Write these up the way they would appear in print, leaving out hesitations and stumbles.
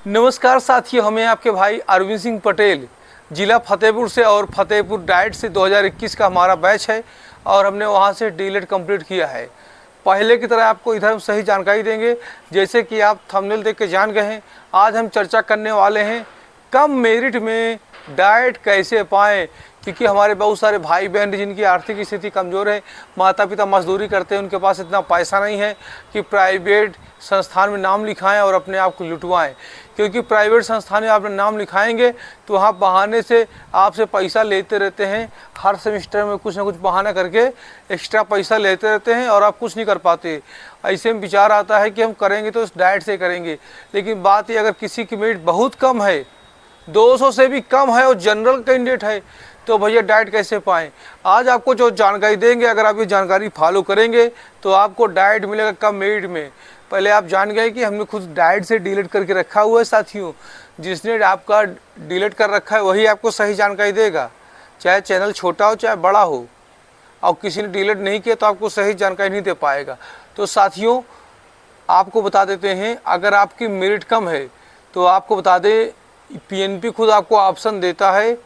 नमस्कार साथियों, हमें आपके भाई अरविंद सिंह पटेल ज़िला फतेहपुर से और फतेहपुर डाइट से 2021 का हमारा बैच है और हमने वहां से डीलेट कंप्लीट किया है। पहले की तरह आपको इधर हम सही जानकारी देंगे, जैसे कि आप थंबनेल देख के जान गए हैं। आज हम चर्चा करने वाले हैं कम मेरिट में डाइट कैसे पाएँ, क्योंकि हमारे बहुत सारे भाई बहन जिनकी आर्थिक स्थिति कमज़ोर है, माता पिता मजदूरी करते हैं, उनके पास इतना पैसा नहीं है कि प्राइवेट संस्थान में नाम लिखाएं और अपने आप को लुटवाएं। क्योंकि प्राइवेट संस्थान में आप नाम लिखाएंगे तो वहाँ बहाने से आपसे पैसा लेते रहते हैं। हर सेमेस्टर में कुछ ना कुछ बहाना करके एक्स्ट्रा पैसा लेते रहते हैं और आप कुछ नहीं कर पाते। ऐसे में विचार आता है कि हम करेंगे तो इस डाइट से करेंगे, लेकिन बात ये अगर किसी की मेरिट बहुत कम है, 200 से भी कम है और जनरल कैंडिडेट है, तो भैया डाइट कैसे पाएँ। आज आपको जो जानकारी देंगे, अगर आप ये जानकारी फॉलो करेंगे तो आपको डाइट मिलेगा कम मेरिट में। पहले आप जान गए कि हमने खुद डाइट से डिलीट करके रखा हुआ है साथियों। जिसने आपका डिलीट कर रखा है वही आपको सही जानकारी देगा, चाहे चैनल छोटा हो चाहे बड़ा हो। और किसी ने डिलीट नहीं किया तो आपको सही जानकारी नहीं दे पाएगा। तो साथियों आपको बता देते हैं, अगर आपकी मेरिट कम है तो आपको बता दें, पीएनपी खुद आपको ऑप्शन देता है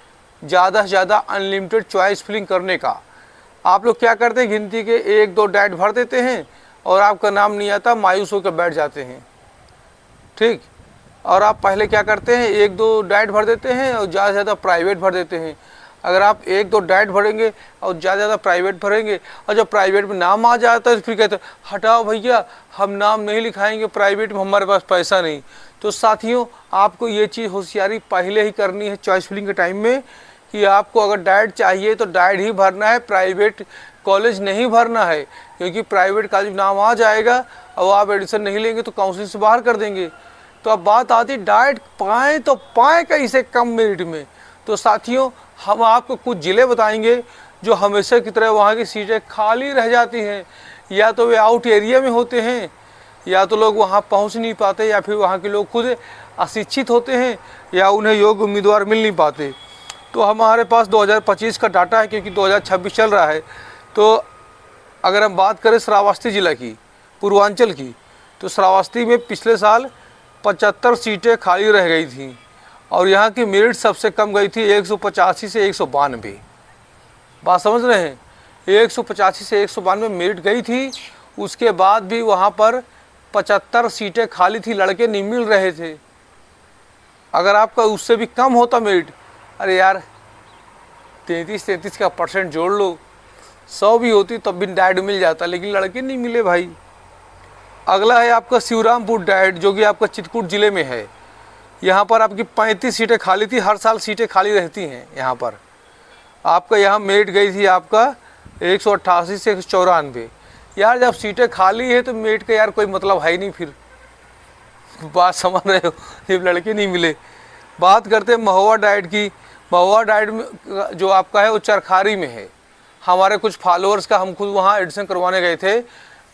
ज़्यादा से ज़्यादा अनलिमिटेड चॉइस फिलिंग करने का। आप लोग क्या करते हैं, गिनती के 1-2 डाइट भर देते हैं और आपका नाम नहीं आता, मायूस होकर बैठ जाते हैं। ठीक, और आप पहले क्या करते हैं, 1-2 डाइट भर देते हैं और ज़्यादा से ज़्यादा प्राइवेट भर देते हैं। अगर आप 1-2 डाइट भरेंगे और ज़्यादा ज़्यादा प्राइवेट भरेंगे और जब प्राइवेट में नाम आ जाता है तो फिर कहते हैं हटाओ भैया, हम नाम नहीं लिखाएंगे प्राइवेट में, हमारे पास पैसा नहीं। तो साथियों आपको ये चीज़ होशियारी पहले ही करनी है चॉइस फिलिंग के टाइम में, कि आपको अगर डाइट चाहिए तो डाइट ही भरना है, प्राइवेट कॉलेज नहीं भरना है। क्योंकि प्राइवेट कॉलेज नाम आ जाएगा और आप एडमिशन नहीं लेंगे तो काउंसिलिंग से बाहर कर देंगे। तो अब बात आती डाइट पाएँ तो पाएँ कैसे कम मेरिट में। तो साथियों हम आपको कुछ ज़िले बताएंगे जो हमेशा की तरह वहाँ की सीटें खाली रह जाती हैं, या तो वे आउट एरिया में होते हैं, या तो लोग वहाँ पहुँच नहीं पाते, या फिर वहाँ के लोग खुद अशिक्षित होते हैं, या उन्हें योग्य उम्मीदवार मिल नहीं पाते। तो हमारे पास 2025 का डाटा है, क्योंकि 2026 चल रहा है। तो अगर हम बात करें श्रावस्ती ज़िला की, पूर्वांचल की, तो श्रावस्ती में पिछले साल 75 सीटें खाली रह गई थी और यहाँ की मेरिट सबसे कम गई थी 185 से 192। बात समझ रहे हैं, 185 से 192 मेरिट गई थी। उसके बाद भी वहाँ पर 75 सीटें खाली थी, लड़के नहीं मिल रहे थे। अगर आपका उससे भी कम होता मेरिट, अरे यार 33 का % जोड़ लो, 100 भी होती तब भी डाइट मिल जाता, लेकिन लड़के नहीं मिले भाई। अगला है आपका शिवरामपुर डाइट, जो कि आपका चित्रकूट ज़िले में है। यहाँ पर आपकी 35 सीटें खाली थी, हर साल सीटें खाली रहती हैं यहाँ पर। आपका यहाँ मेरिट गई थी आपका 188 से 194। यार जब सीटें खाली है तो मेरिट का यार कोई मतलब है ही नहीं, फिर बात समझ रहे हो, जब लड़के नहीं मिले। बात करते हैं महुआ डाइट की। महुआ डाइट में जो आपका है वो चरखारी में है। हमारे कुछ फॉलोअर्स का हम खुद वहाँ एडमिशन करवाने गए थे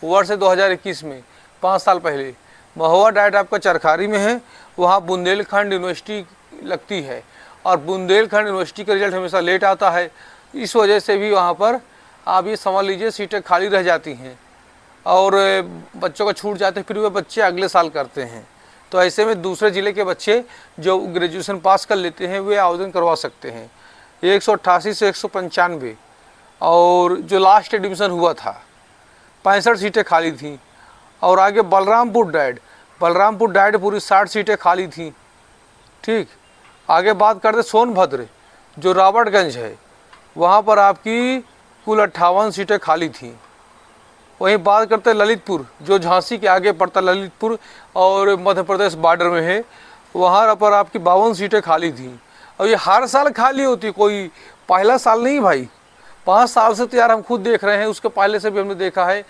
वर्ष 2021 में, 5 साल पहले। महुआ डाइट आपका चरखारी में है, वहाँ बुंदेलखंड यूनिवर्सिटी लगती है और बुंदेलखंड यूनिवर्सिटी का रिजल्ट हमेशा लेट आता है। इस वजह से भी वहाँ पर आप ये समझ लीजिए सीटें खाली रह जाती हैं और बच्चों को छूट जाते हैं, फिर वे बच्चे अगले साल करते हैं। तो ऐसे में दूसरे ज़िले के बच्चे जो ग्रेजुएशन पास कर लेते हैं वे आवेदन करवा सकते हैं। 188 से 195 और जो लास्ट एडमिशन हुआ था 65 सीटें खाली थी। और आगे बलरामपुर डाइट पूरी 60 सीटें खाली थी। ठीक, आगे बात करते सोनभद्र जो रॉबर्टगंज है, वहाँ पर आपकी कुल 58 सीटें खाली थी। वहीं बात करते हैं ललितपुर जो झांसी के आगे पड़ता, ललितपुर और मध्य प्रदेश बॉर्डर में है, वहाँ पर आपकी 52 सीटें खाली थी। और ये हर साल खाली होती, कोई पहला साल नहीं भाई, 5 साल से तो यार हम खुद देख रहे हैं, उसके पहले से भी हमने देखा है,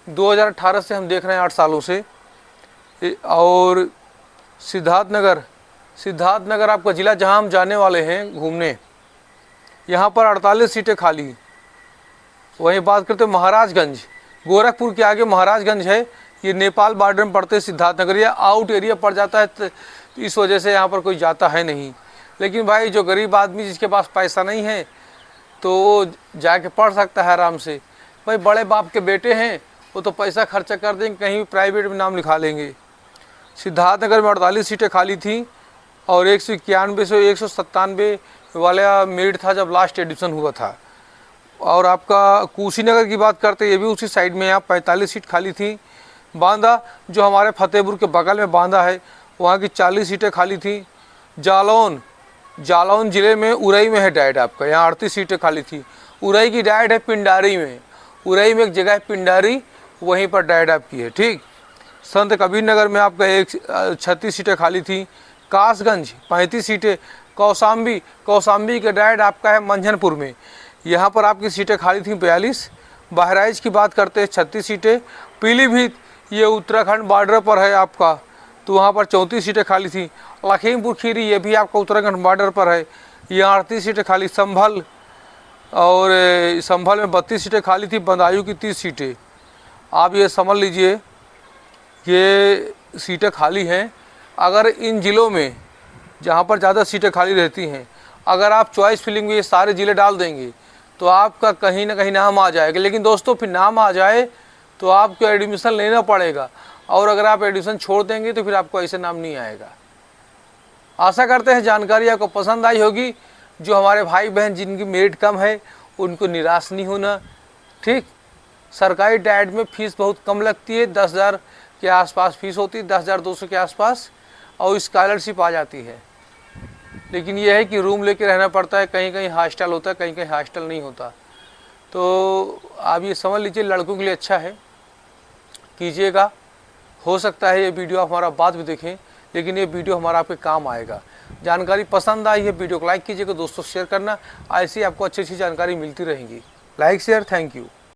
2018 से हम देख रहे हैं, 8 सालों से। और सिद्धार्थनगर आपका ज़िला जहां हम जाने वाले हैं घूमने, यहाँ पर 48 सीटें खाली। वहीं बात करते हैं महाराजगंज, गोरखपुर के आगे महाराजगंज है, ये नेपाल बॉर्डर में पड़ते सिद्धार्थनगर, या आउट एरिया पड़ जाता है, तो इस वजह से यहाँ पर कोई जाता है नहीं। लेकिन भाई जो गरीब आदमी जिसके पास पैसा नहीं है तो वो जाके पढ़ सकता है आराम से। भाई बड़े बाप के बेटे हैं, वो तो पैसा खर्चा कर देंगे, कहीं भी प्राइवेट में नाम लिखा लेंगे। सिद्धार्थनगर में 48 सीटें खाली थी और 191 से 197 वाला मेरिट था जब लास्ट एडिशन हुआ था। और आपका कुशीनगर की बात करते ये भी उसी साइड में यहाँ 45 सीट खाली थी। बांदा जो हमारे फतेहपुर के बगल में बांदा है वहाँ की 40 सीटें खाली थी। जालौन ज़िले में उरई में है डाइट आपका, यहाँ 38 सीटें खाली थी। उरई की डाइट है पिंडारी में, उरई में एक जगह है पिंडारी, वहीं पर डाइट आपकी है। ठीक। संत कबीर नगर में आपका 36 सीटें खाली थी। कासगंज 35 सीटें। कौसाम्बी का डाइट आपका है मंझनपुर में, यहाँ पर आपकी सीटें खाली थी 42। बहराइच की बात करते हैं 36 सीटें। पीलीभीत ये उत्तराखंड बॉर्डर पर है आपका, तो वहाँ पर 34 सीटें खाली थी। लखीमपुर खीरी ये भी आपका उत्तराखंड बॉर्डर पर है, यहाँ 38 सीटें खाली। संभल में 32 सीटें खाली थी। बदायूं की 30 सीटें। आप ये समझ लीजिए ये सीटें खाली हैं। अगर इन ज़िलों में जहाँ पर ज़्यादा सीटें खाली रहती हैं, अगर आप चॉइस फिलिंग में ये सारे ज़िले डाल देंगे तो आपका कहीं ना कहीं नाम आ जाएगा। लेकिन दोस्तों फिर नाम आ जाए तो आपको एडमिशन लेना पड़ेगा, और अगर आप एडमिशन छोड़ देंगे तो फिर आपको ऐसे नाम नहीं आएगा। आशा करते हैं जानकारी आपको पसंद आई होगी। जो हमारे भाई बहन जिनकी मेरिट कम है उनको निराश नहीं होना। ठीक। सरकारी डाइट में फ़ीस बहुत कम लगती है, 10,000 के आसपास फ़ीस होती है, 10,200 के आसपास, और स्कॉलरशिप आ जाती है। लेकिन यह है कि रूम लेके रहना पड़ता है, कहीं कहीं हॉस्टल होता है, कहीं कहीं हॉस्टल नहीं होता। तो आप ये समझ लीजिए लड़कों के लिए अच्छा है, कीजिएगा। हो सकता है ये वीडियो आप हमारा बाद में देखें, लेकिन ये वीडियो हमारा आपके काम आएगा। जानकारी पसंद आई है वीडियो को लाइक कीजिएगा, दोस्तों शेयर करना, ऐसी आपको अच्छी अच्छी जानकारी मिलती रहेंगी। Like share, thank you.